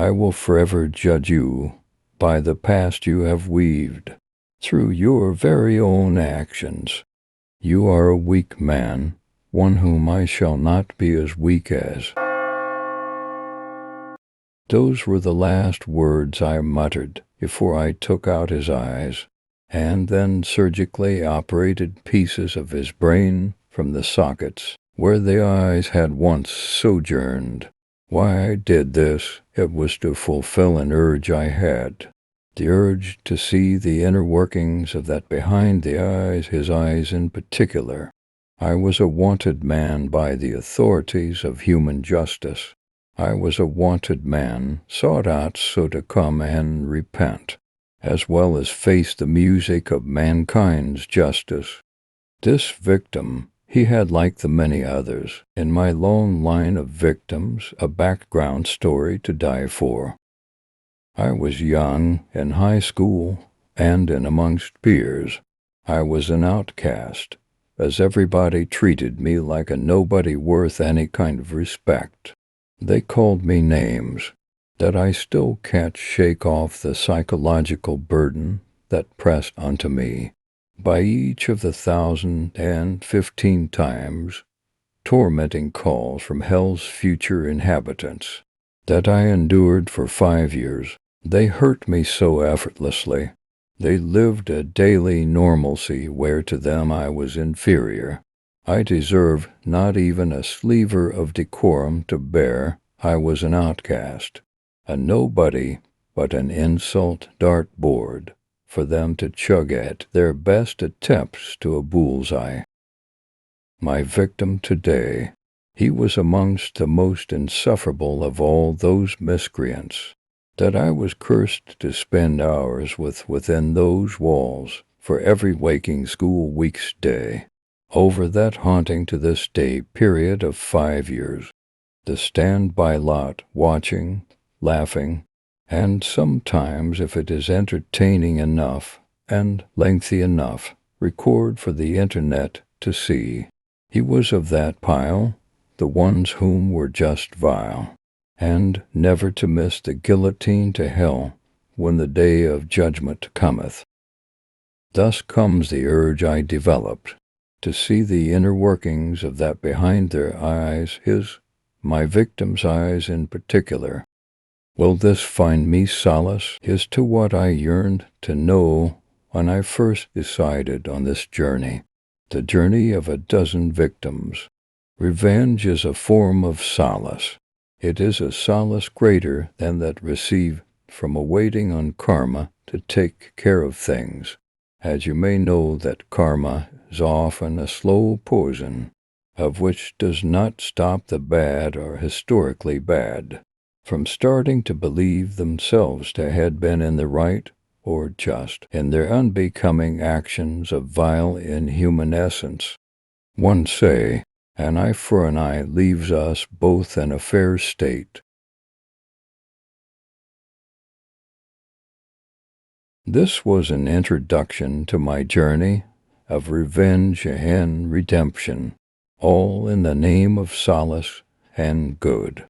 I will forever judge you by the past you have weaved through your very own actions. You are a weak man, one whom I shall not be as weak as. Those were the last words I muttered before I took out his eyes, and then surgically operated pieces of his brain from the sockets where the eyes had once sojourned. Why I did this, it was to fulfill an urge I had, the urge to see the inner workings of that behind the eyes, his eyes in particular. I was a wanted man by the authorities of human justice. I was a wanted man, sought out so to come and repent, as well as face the music of mankind's justice. This victim, he had, like the many others in my long line of victims, a background story to die for. I was young, in high school, and in amongst peers. I was an outcast, as everybody treated me like a nobody worth any kind of respect. They called me names that I still can't shake off, the psychological burden that pressed onto me by each of the 1,015 times tormenting calls from hell's future inhabitants that I endured for 5 years. They hurt me so effortlessly. They lived a daily normalcy where to them I was inferior. I deserved not even a sliver of decorum to bear. I was an outcast, a nobody, but an insult dartboard for them to chug at their best attempts to a bullseye. My victim today, he was amongst the most insufferable of all those miscreants that I was cursed to spend hours with within those walls for every waking school week's day. Over that haunting to this day period of 5 years, the stand-by lot watching, laughing, and sometimes, if it is entertaining enough and lengthy enough, record for the internet to see. He was of that pile, the ones whom were just vile, and never to miss the guillotine to hell when the day of judgment cometh. Thus comes the urge I developed, to see the inner workings of that behind their eyes, my victim's eyes in particular. Will this find me solace as to what I yearned to know when I first decided on this journey, the journey of a dozen victims? Revenge is a form of solace. It is a solace greater than that received from a waiting on karma to take care of things, as you may know that karma is often a slow poison, of which does not stop the bad or historically bad from starting to believe themselves to have been in the right or just in their unbecoming actions of vile inhuman essence. One say, an eye for an eye leaves us both in a fair state. This was an introduction to my journey of revenge and redemption, all in the name of solace and good.